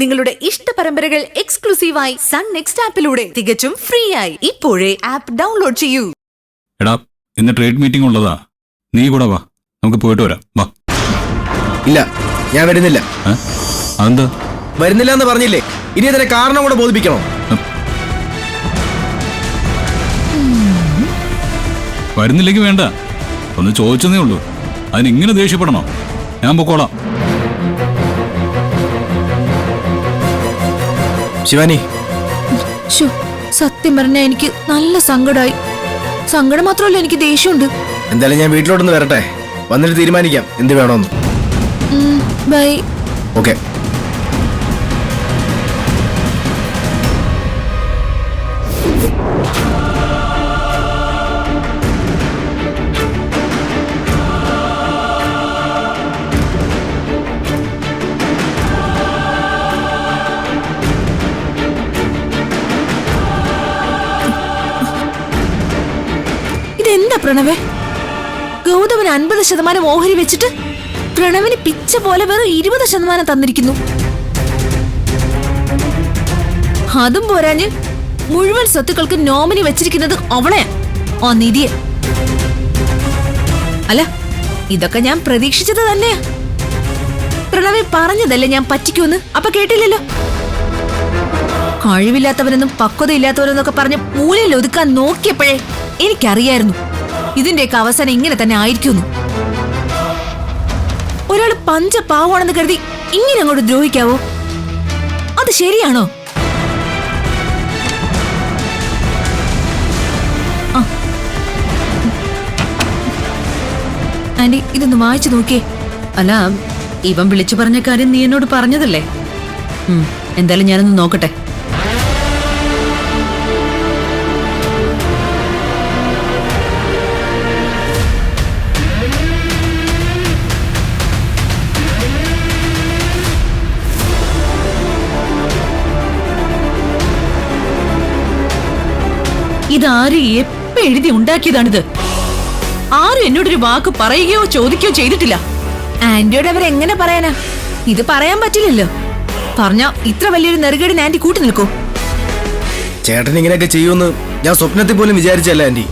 നിങ്ങളുടെ ഇഷ്ട പരമ്പരകൾ എക്സ്ക്ലൂസീവായി സൺ നെക്സ്റ്റ് ആപ്പിലൂടെ തികച്ചും ഫ്രീ ആയി ഇപ്പോഴേ ആപ്പ് ഡൗൺലോഡ് ചെയ്യൂ. എടാ, ഇന്ന് ട്രേഡ് മീറ്റിംഗ് ഉള്ളതാ, നീ കൂടെ വാ, നമുക്ക് പോയിട്ട് വരാം. വാ. ഇല്ല, ഞാൻ വരുന്നില്ല. അതെന്താ വരുന്നില്ല എന്ന് പറഞ്ഞില്ലേ? ഇനി അതിന്റെ കാരണം കൂടെ ബോധിപ്പിക്കണോ? വരുന്നില്ലെങ്കിൽ വേണ്ട, ഒന്ന് ചോദിച്ചതേ ഉള്ളൂ. അതിനിങ്ങനെ ദേഷ്യപ്പെടണോ? ഞാൻ പൊക്കോളാം. ശിവാനി, സത്യം പറഞ്ഞാൽ എനിക്ക് നല്ല സങ്കടമായി. സങ്കടം മാത്രമല്ല, എനിക്ക് ദേഷ്യമുണ്ട്. എന്തായാലും ഞാൻ വീട്ടിലോട്ടൊന്ന് വരട്ടെ, വന്നിട്ട് തീരുമാനിക്കാം എന്ത് വേണോന്ന്. ബൈ. ഓക്കെ. ഇതെന്താ പ്രണവേ? ഗൗതമന് 50% ഓഹരി വെച്ചിട്ട് പ്രണവിന് പിച്ച പോലെ വെറും 20% തന്നിരിക്കുന്നു. അതും പോരാഞ്ഞ് മുഴുവൻ സ്വത്തുക്കൾക്ക് നോമിനി വെച്ചിരിക്കുന്നത് അവളെ, ആ നിധിയെ. അല്ല, ഇതൊക്കെ ഞാൻ പ്രതീക്ഷിച്ചത് തന്നെയാ. പ്രണവി പറഞ്ഞതല്ലേ ഞാൻ പറ്റിക്കൂന്ന്, അപ്പൊ കേട്ടില്ലല്ലോ. കഴിവില്ലാത്തവരെന്നും പക്വതയില്ലാത്തവരെന്നൊക്കെ പറഞ്ഞ് മൂലയിൽ ഒതുക്കാൻ നോക്കിയപ്പോഴേ എനിക്കറിയായിരുന്നു ഇതിന്റെയൊക്കെ അവസാനം ഇങ്ങനെ തന്നെ ആയിരിക്കുന്നു. ഒരാൾ പഞ്ചപാവാണെന്ന് കരുതി ഇങ്ങനെ അങ്ങോട്ട് ദ്രോഹിക്കാവോ? അത് ശരിയാണോ? ആന്റി, ഇതൊന്ന് വായിച്ചു നോക്കിയേ. അല്ല, ഇവൻ വിളിച്ചു പറഞ്ഞ കാര്യം നീ എന്നോട് പറഞ്ഞതല്ലേ? എന്തായാലും ഞാനൊന്ന് നോക്കട്ടെ. ഇതാരും എപ്പ എഴുതി ഉണ്ടാക്കിയതാണിത്? ആരും എന്നോടൊരു വാക്ക് പറയുകയോ ചോദിക്കുകയോ ചെയ്തിട്ടില്ല. ആന്റിയോട് അവരെങ്ങനെ പറയാനാ? ഇത് പറയാൻ പറ്റില്ലല്ലോ. പറഞ്ഞ ഇത്ര വലിയൊരു നെറുകേടിന് ആന്റി കൂട്ടി നിൽക്കൂ? ചേട്ടൻ ഇങ്ങനെയൊക്കെ ചെയ്യുമെന്ന് ഞാൻ സ്വപ്നത്തിൽ പോലും വിചാരിച്ചല്ല ആന്റി.